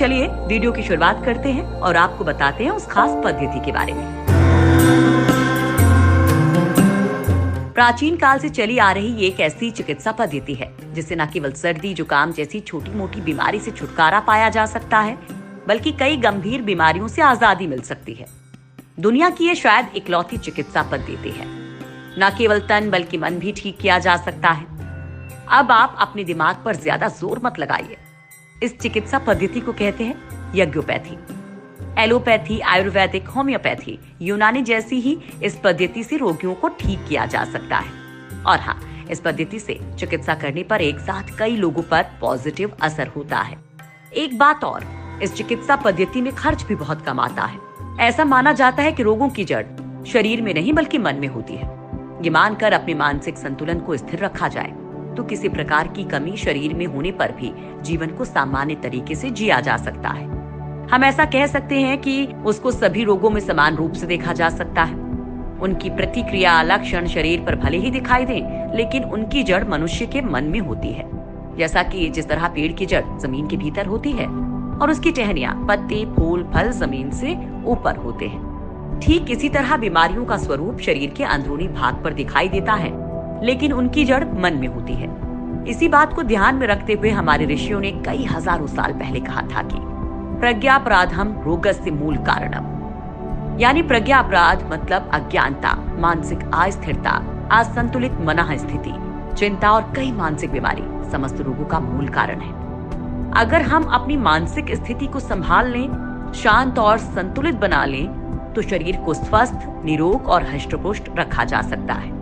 चलिए वीडियो की शुरुआत करते हैं और आपको बताते हैं उस खास पद्धति के बारे में। प्राचीन काल से चली आ रही ये एक ऐसी चिकित्सा पद्धति है जिससे न केवल सर्दी जुकाम जैसी छोटी मोटी बीमारी से छुटकारा पाया जा सकता है, बल्कि कई गंभीर बीमारियों से आजादी मिल सकती है। दुनिया की ये शायद इकलौती चिकित्सा पद्धति है। न केवल तन बल्कि मन भी ठीक किया जा सकता है। अब आप अपने दिमाग पर ज्यादा जोर मत लगाइए। इस चिकित्सा पद्धति को कहते हैं यज्ञोपैथी। एलोपैथी, आयुर्वेदिक, होम्योपैथी, यूनानी जैसी ही इस पद्धति से रोगियों को ठीक किया जा सकता है। और हाँ, इस पद्धति से चिकित्सा करने पर एक साथ कई लोगों पर पॉजिटिव असर होता है। एक बात और, इस चिकित्सा पद्धति में खर्च भी बहुत कम आता है। ऐसा माना जाता है कि रोगों की जड़ शरीर में नहीं बल्कि मन में होती है। ये मानकर अपने मानसिक संतुलन को स्थिर रखा जाए तो किसी प्रकार की कमी शरीर में होने पर भी जीवन को सामान्य तरीके से जिया जा सकता है। हम ऐसा कह सकते हैं कि उसको सभी रोगों में समान रूप से देखा जा सकता है। उनकी प्रतिक्रिया, लक्षण शरीर पर भले ही दिखाई दें, लेकिन उनकी जड़ मनुष्य के मन में होती है। जैसा कि जिस तरह पेड़ की जड़ जमीन के भीतर होती है और उसकी टहनियां, पत्ते, फूल, फल जमीन से ऊपर होते हैं, ठीक इसी तरह बीमारियों का स्वरूप शरीर के अंदरूनी भाग पर दिखाई देता है, लेकिन उनकी जड़ मन में होती है। इसी बात को ध्यान में रखते हुए हमारे ऋषियों ने कई हजारों साल पहले कहा था कि प्रज्ञापराधम रोगस्य मूल कारणम, यानी प्रज्ञा अपराध मतलब अज्ञानता, मानसिक अस्थिरता, असंतुलित मनः स्थिति, चिंता और कई मानसिक बीमारी समस्त रोगों का मूल कारण है। अगर हम अपनी मानसिक स्थिति को संभाल लें, शांत और संतुलित बना लें, तो शरीर को स्वस्थ, निरोग और हष्टपुष्ट रखा जा सकता है।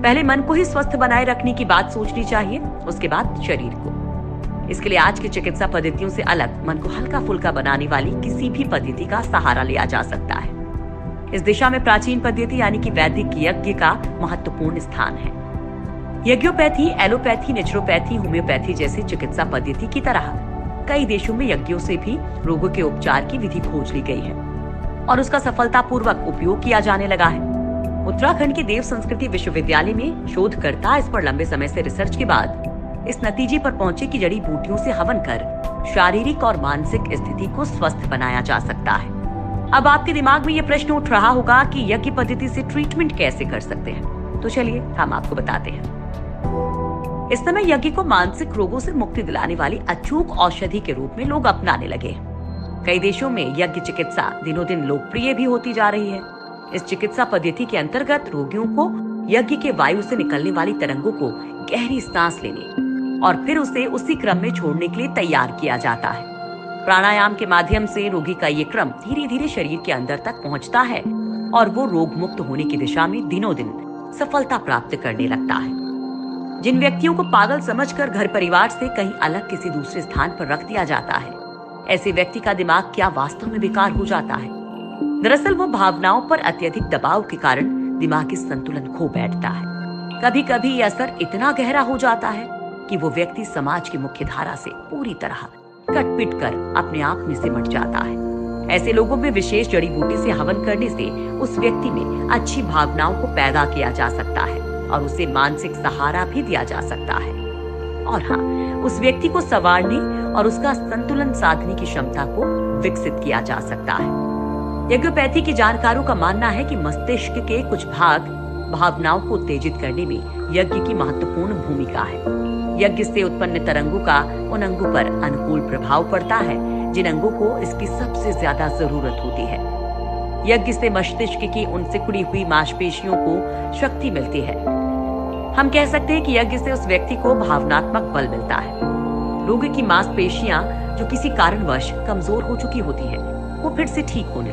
पहले मन को ही स्वस्थ बनाए रखने की बात सोचनी चाहिए, उसके बाद शरीर को। इसके लिए आज की चिकित्सा पद्धतियों से अलग मन को हल्का फुल्का बनाने वाली किसी भी पद्धति का सहारा लिया जा सकता है। इस दिशा में प्राचीन पद्धति यानी कि वैदिक यज्ञ का महत्वपूर्ण स्थान है। यज्ञोपैथी, एलोपैथी, नेचुरोपैथी, होम्योपैथी जैसी चिकित्सा पद्धति की तरह कई देशों में यज्ञों से भी रोगों के उपचार की विधि खोज ली गई है और उसका सफलतापूर्वक उपयोग किया जाने लगा है। उत्तराखंड के देव संस्कृति विश्वविद्यालय में शोधकर्ता इस पर लंबे समय से रिसर्च के बाद इस नतीजे पर पहुंचे कि जड़ी बूटियों से हवन कर शारीरिक और मानसिक स्थिति को स्वस्थ बनाया जा सकता है। अब आपके दिमाग में ये प्रश्न उठ रहा होगा कि यज्ञ पद्धति से ट्रीटमेंट कैसे कर सकते हैं, तो चलिए हम आपको बताते हैं। इस समय यज्ञ को मानसिक रोगों से मुक्ति दिलाने वाली अचूक औषधि के रूप में लोग अपनाने लगे हैं। कई देशों में यज्ञ चिकित्सा दिनों दिन लोकप्रिय भी होती जा रही है। इस चिकित्सा पद्धति के अंतर्गत रोगियों को यज्ञ के वायु से निकलने वाली तरंगों को गहरी सांस लेने और फिर उसे उसी क्रम में छोड़ने के लिए तैयार किया जाता है। प्राणायाम के माध्यम से रोगी का ये क्रम धीरे धीरे शरीर के अंदर तक पहुंचता है और वो रोग मुक्त होने की दिशा में दिनों दिन सफलता प्राप्त करने लगता है। जिन व्यक्तियों को पागल समझकर घर परिवार से कहीं अलग किसी दूसरे स्थान पर रख दिया जाता है, ऐसे व्यक्ति का दिमाग क्या वास्तव में बेकार हो जाता है। दरअसल वो भावनाओं पर अत्यधिक दबाव के कारण दिमागी संतुलन खो बैठता है। कभी कभी ये असर इतना गहरा हो जाता है कि वो व्यक्ति समाज की मुख्य धारा से पूरी तरह कट-पिट कर अपने आप में सिमट जाता है। ऐसे लोगों में विशेष जड़ी बूटी से हवन करने से उस व्यक्ति में अच्छी भावनाओं को पैदा किया जा सकता है और उसे मानसिक सहारा भी दिया जा सकता है। और हाँ, उस व्यक्ति को संवारने और उसका संतुलन साधने की क्षमता को विकसित किया जा सकता है। यज्ञोपैथी के जानकारों का मानना है कि मस्तिष्क के कुछ भाग भावनाओं को उत्तेजित करने में यज्ञ की महत्वपूर्ण भूमिका है। यज्ञ से उत्पन्न तरंगों का उन अंगों पर अनुकूल प्रभाव पड़ता है जिन अंगों को इसकी सबसे ज्यादा जरूरत होती है। यज्ञ से मस्तिष्क की उन सिकुड़ी हुई मांसपेशियों को शक्ति मिलती है। हम कह सकते हैं कि यज्ञ से उस व्यक्ति को भावनात्मक बल मिलता है। रोगी की मांसपेशियां जो किसी कारणवश कमजोर हो चुकी होती है, वो फिर से ठीक होने लगती है।